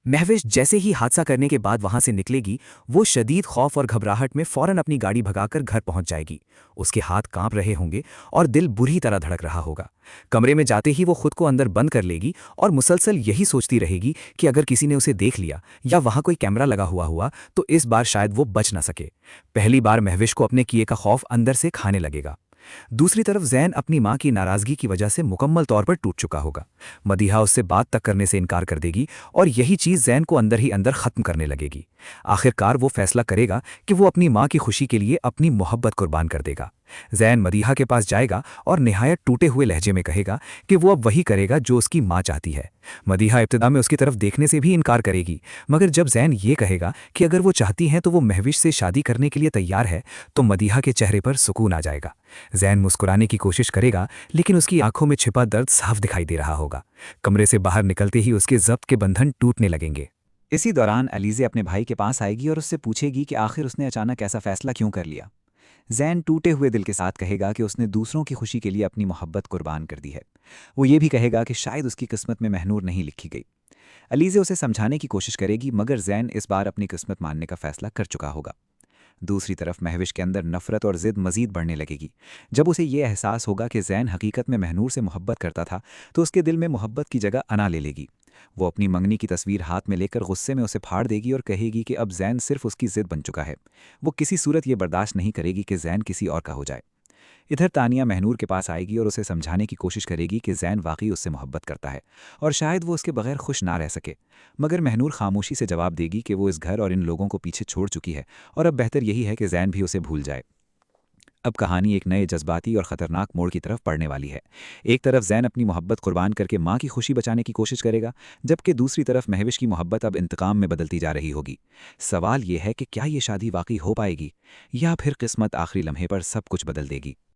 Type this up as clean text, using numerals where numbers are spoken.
महविश जैसे ही हादसा करने के बाद वहां से निकलेगी, वो शदीद खौफ और घबराहट में फौरन अपनी गाड़ी भगाकर घर पहुंच जाएगी। उसके हाथ कांप रहे होंगे और दिल बुरी तरह धड़क रहा होगा। कमरे में जाते ही वो खुद को अंदर बंद कर लेगी और मुसलसल यही सोचती रहेगी कि अगर किसी ने उसे देख लिया या वहां कोई कैमरा लगा हुआ तो इस बार शायद वो बच ना सके। पहली बार महविश को अपने किए का खौफ अंदर से खाने लगेगा। दूसरी तरफ जैन अपनी मां की नाराजगी की वजह से मुकम्मल तौर पर टूट चुका होगा। मदीहा उससे बात तक करने से इनकार कर देगी और यही चीज जैन को अंदर ही अंदर खत्म करने लगेगी। आखिरकार वो फैसला करेगा कि वो अपनी मां की खुशी के लिए अपनी मोहब्बत कुर्बान कर देगा। जैन मदीहा के पास जाएगा और निहायत टूटे हुए लहजे में कहेगा कि वो अब वही करेगा जो उसकी मां चाहती है। मदीहा इब्तिदा में उसकी तरफ देखने से भी इनकार करेगी, मगर जब जैन ये कहेगा कि अगर वो चाहती हैं तो वो महविश से शादी करने के लिए तैयार है, तो मदीहा के चेहरे पर सुकून आ जाएगा। जैन मुस्कुराने की कोशिश करेगा, लेकिन उसकी आंखों में छिपा दर्द साफ दिखाई दे रहा होगा। कमरे से बाहर निकलते ही उसके जब्त के बंधन टूटने लगेंगे। इसी दौरान अलीज़े अपने भाई के पास आएगी और उससे पूछेगी कि आखिर उसने अचानक ऐसा फैसला क्यों कर लिया। जैन टूटे हुए दिल के साथ कहेगा कि उसने दूसरों की खुशी के लिए अपनी मोहब्बत कुर्बान कर दी है। वो ये भी कहेगा कि शायद उसकी किस्मत में महनूर नहीं लिखी गई। अलीज़े उसे समझाने की कोशिश करेगी, मगर जैन इस बार अपनी किस्मत मानने का फैसला कर चुका होगा। दूसरी तरफ महविश के अंदर नफरत और जिद मजीद बढ़ने लगेगी। जब उसे ये एहसास होगा कि जैन हकीकत में महनूर से मोहब्बत करता था, तो उसके दिल में मोहब्बत की जगह अना ले लेगी। वो अपनी मंगनी की तस्वीर हाथ में लेकर गुस्से में उसे फाड़ देगी और कहेगी कि अब जैन सिर्फ उसकी जिद बन चुका है। वो किसी सूरत ये बर्दाश्त नहीं करेगी कि जैन किसी और का हो जाए। इधर तानिया महनूर के पास आएगी और उसे समझाने की कोशिश करेगी कि जैन वाकई उससे मोहब्बत करता है और शायद वो उसके बगैर खुश ना रह सके। मगर महनूर खामोशी से जवाब देगी कि वो इस घर और इन लोगों को पीछे छोड़ चुकी है और अब बेहतर यही है कि जैन भी उसे भूल जाए। अब कहानी एक नए जज्बाती और ख़तरनाक मोड़ की तरफ बढ़ने वाली है। एक तरफ जैन अपनी मोहब्बत कुर्बान करके माँ की खुशी बचाने की कोशिश करेगा, जबकि दूसरी तरफ महविश की मोहब्बत अब इंतकाम में बदलती जा रही होगी। सवाल यह है कि क्या ये शादी वाकई हो पाएगी या फिर किस्मत आखिरी लम्हे पर सब कुछ बदल देगी।